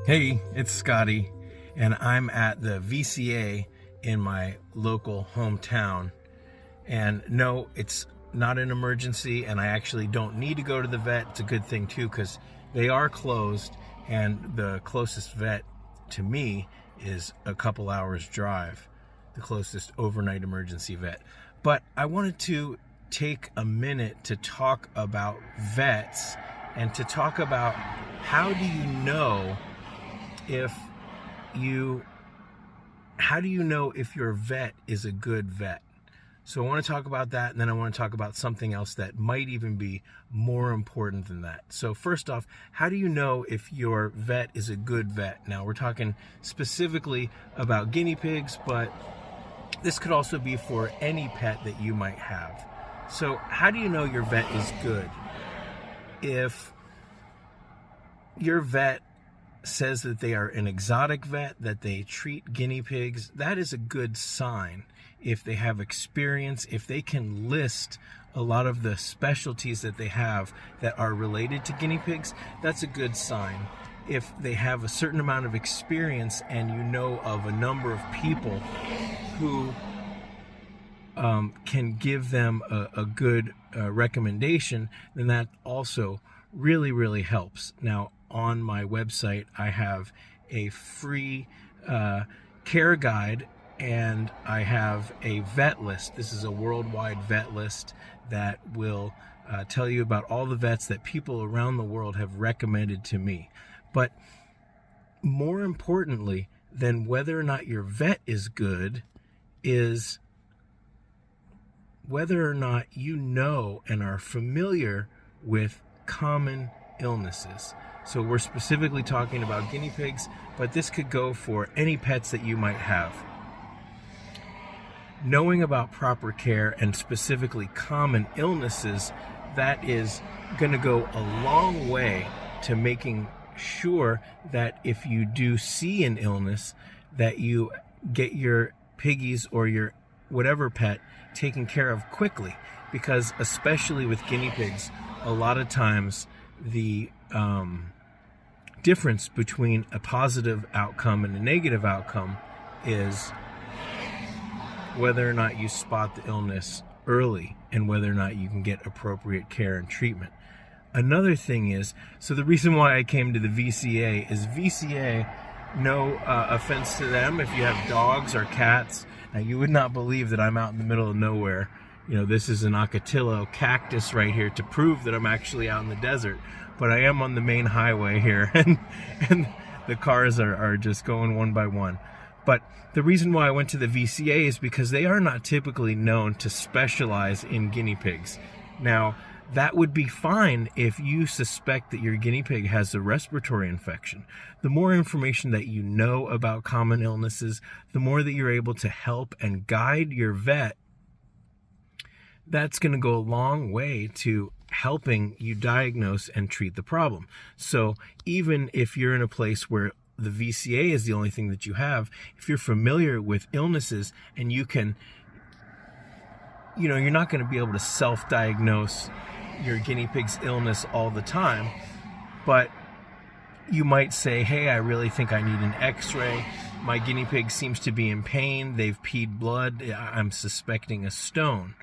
Hey, it's Scotty, and I'm at the VCA in my local hometown. And no, it's not an emergency, and I actually don't need to go to the vet. It's a good thing too, because they are closed, and the closest vet to me is a couple hours drive, the closest overnight emergency vet. But I wanted to take a minute to talk about vets and to talk about how do you know if your vet is a good vet. So I want to talk about that, and then I want to talk about something else that might even be more important than that. So first off, how do you know if your vet is a good vet? Now we're talking specifically about guinea pigs, but this could also be for any pet that you might have. So how do you know your vet is good? If your vet says that they are an exotic vet, that they treat guinea pigs, that is a good sign. If they have experience, if they can list a lot of the specialties that they have that are related to guinea pigs, that's a good sign. If they have a certain amount of experience and you know of a number of people who can give them a good recommendation, then that also really helps. Now, on my website, I have a free care guide, and I have a vet list. This is a worldwide vet list that will tell you about all the vets that people around the world have recommended to me. But more importantly than whether or not your vet is good is whether or not you know and are familiar with common illnesses. So we're specifically talking about guinea pigs, but this could go for any pets that you might have. Knowing about proper care and specifically common illnesses, that is going to go a long way to making sure that if you do see an illness, that you get your piggies or your whatever pet taken care of quickly. Because especially with guinea pigs, a lot of times the difference between a positive outcome and a negative outcome is whether or not you spot the illness early and whether or not you can get appropriate care and treatment. Another thing is, so the reason why I came to the VCA is VCA, no offense to them, if you have dogs or cats, now you would not believe that I'm out in the middle of nowhere. You know, this is an Ocotillo cactus right here to prove that I'm actually out in the desert. But I am on the main highway here, and the cars are just going one by one. But the reason why I went to the VCA is because they are not typically known to specialize in guinea pigs. Now, that would be fine if you suspect that your guinea pig has a respiratory infection. The more information that you know about common illnesses, the more that you're able to help and guide your vet. That's going to go a long way to helping you diagnose and treat the problem. So even if you're in a place where the VCA is the only thing that you have, if you're familiar with illnesses and you can, you're not going to be able to self-diagnose your guinea pig's illness all the time, but you might say, hey, I really think I need an x-ray. My guinea pig seems to be in pain. They've peed blood. I'm suspecting a stone.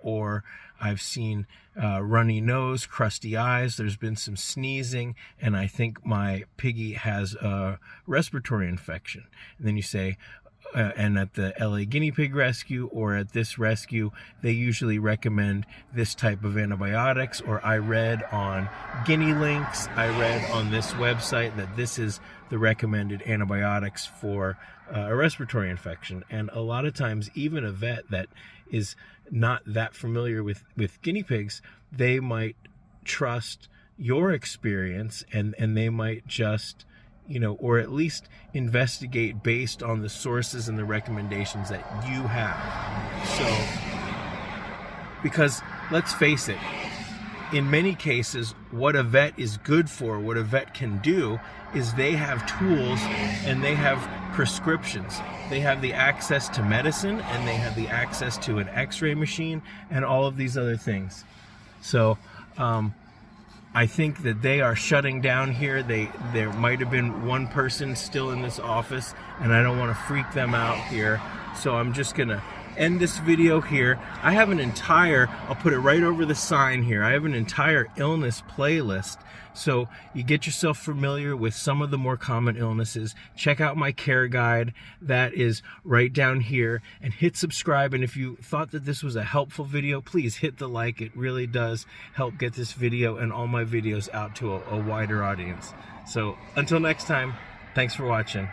Or I've seen runny nose, crusty eyes, there's been some sneezing, and I think my piggy has a respiratory infection. And then you say, and at the LA Guinea Pig Rescue or at this rescue, they usually recommend this type of antibiotics, or I read on Guinea Links, I read on this website that this is the recommended antibiotics for a respiratory infection. And a lot of times, even a vet that is not that familiar with guinea pigs, they might trust your experience and they might just, or at least investigate based on the sources and the recommendations that you have. So, because let's face it, in many cases, what a vet is good for, what a vet can do, is they have tools and they have prescriptions. They have the access to medicine and they have the access to an x-ray machine and all of these other things. So I think that they are shutting down here. There might have been one person still in this office, and I don't want to freak them out here. So I'm just gonna end this video here. I have an entire, I'll put it right over the sign here, I have an entire illness playlist. So you get yourself familiar with some of the more common illnesses. Check out my care guide, that is right down here, and hit subscribe. And if you thought that this was a helpful video, please hit the like. It really does help get this video and all my videos out to a wider audience. So until next time, thanks for watching.